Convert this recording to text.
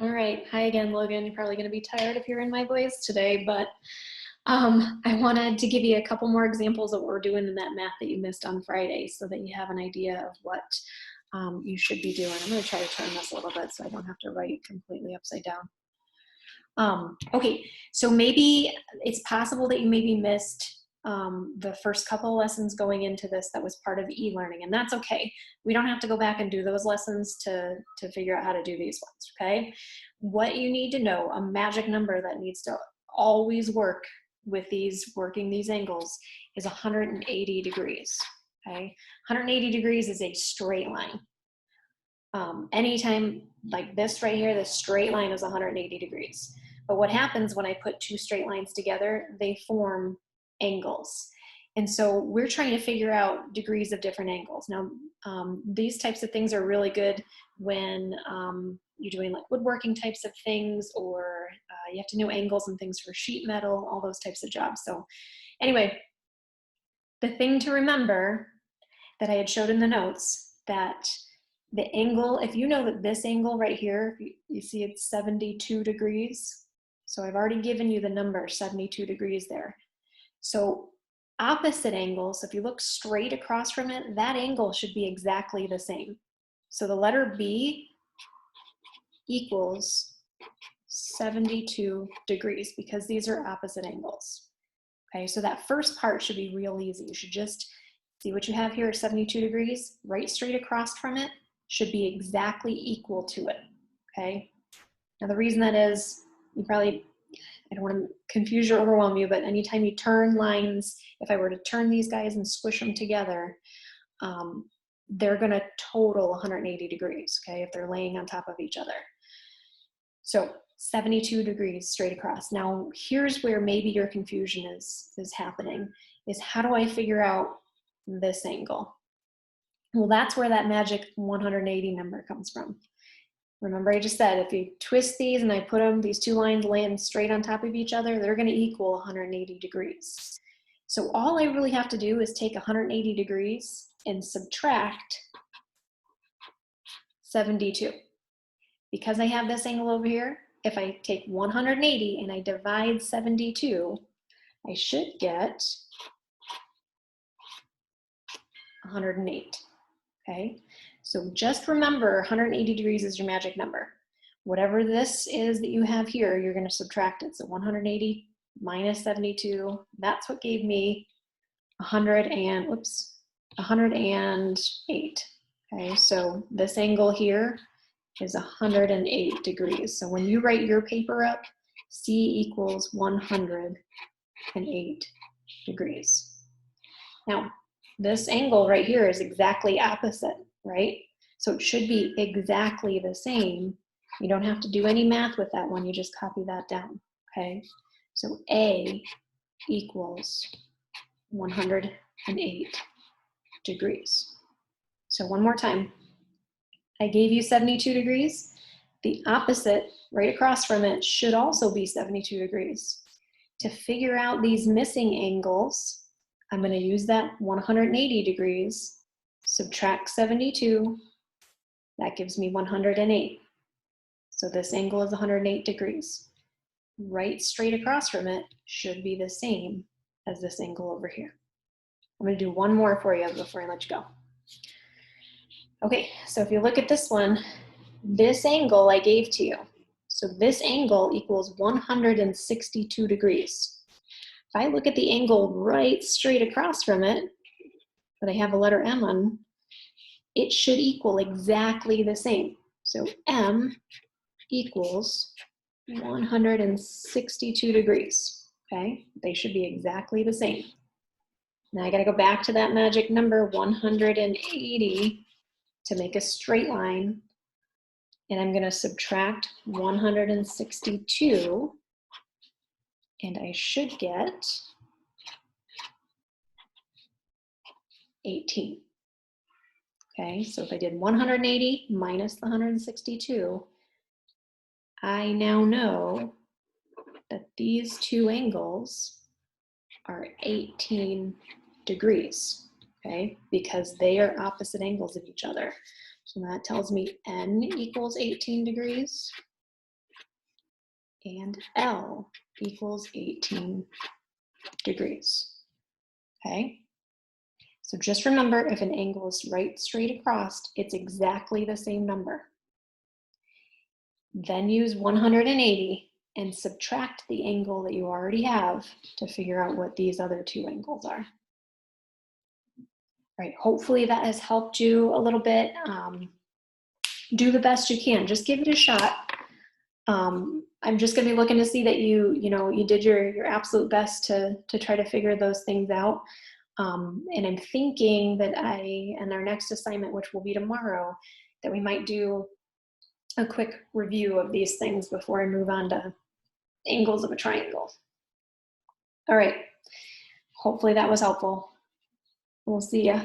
All right. Hi again, Logan. You're probably going to be tired of hearing my voice today, but I wanted to give you a couple more examples of what we're doing in that math that you missed on Friday so that you have an idea of what you should be doing. I'm going to try to turn this a little bit so I don't have to write completely upside down. Okay, so maybe it's possible that you maybe missed the first couple lessons going into this that was part of e-learning, and that's okay. We don't have to go back and do those lessons to figure out how to do these ones, okay? What you need to know, a magic number that needs to always work with working these angles is 180 degrees, okay? 180 degrees is a straight line. Anytime like this right here, this straight line is 180 degrees. But what happens when I put two straight lines together, they form angles. And so we're trying to figure out degrees of different angles. Now, these types of things are really good when you're doing like woodworking types of things, or you have to know angles and things for sheet metal, all those types of jobs. So anyway, the thing to remember that I had showed in the notes, that the angle, if you know that this angle right here, you see it's 72 degrees. So I've already given you the number 72 degrees there. So opposite angles, if you look straight across from it, that angle should be exactly the same. So the letter B equals 72 degrees because these are opposite angles. Okay, so that first part should be real easy. You should just see what you have here, 72 degrees, right straight across from it should be exactly equal to it, okay? Now the reason that is, you probably, I don't want to confuse you or overwhelm you, but anytime you turn lines, if I were to turn these guys and squish them together, they're going to total 180 degrees, okay, if they're laying on top of each other. So 72 degrees straight across. Now here's where maybe your confusion is happening, is how do I figure out this angle? Well, that's where that magic 180 number comes from. Remember I just said, if you twist these and I put them, these two lines laying straight on top of each other, they're going to equal 180 degrees. So all I really have to do is take 180 degrees and subtract 72. Because I have this angle over here, if I take 180 and I divide 72, I should get 108. Okay, so just remember 180 degrees is your magic number. Whatever this is that you have here, you're going to subtract it. So 180 minus 72, that's what gave me 108. Okay, so this angle here is 108 degrees. So when you write your paper up, C equals 108 degrees. Now, this angle right here is exactly opposite, right? So it should be exactly the same. You don't have to do any math with that one, you just copy that down, okay? So A equals 108 degrees. So one more time. I gave you 72 degrees. The opposite, right across from it, should also be 72 degrees. To figure out these missing angles, I'm going to use that 180 degrees, subtract 72, that gives me 108. So this angle is 108 degrees. Right straight across from it should be the same as this angle over here. I'm going to do one more for you before I let you go. Okay, so if you look at this one, this angle I gave to you. So this angle equals 162 degrees. If I look at the angle right straight across from it, that I have a letter M on, it should equal exactly the same. So M equals 162 degrees, okay? They should be exactly the same. Now I gotta go back to that magic number 180 to make a straight line, and I'm gonna subtract 162, and I should get 18. Okay, so if I did 180 minus the 162, I now know that these two angles are 18 degrees, okay, because they are opposite angles of each other. So that tells me N equals 18 degrees, and L equals 18 degrees. Okay? So just remember, if an angle is right straight across, it's exactly the same number. Then use 180 and subtract the angle that you already have to figure out what these other two angles are. Right, hopefully that has helped you a little bit. Do the best you can, just give it a shot. I'm just gonna be looking to see that you did your absolute best to try to figure those things out. And I'm thinking that in our next assignment, which will be tomorrow, that we might do a quick review of these things before I move on to angles of a triangle. All right, hopefully that was helpful. We'll see ya.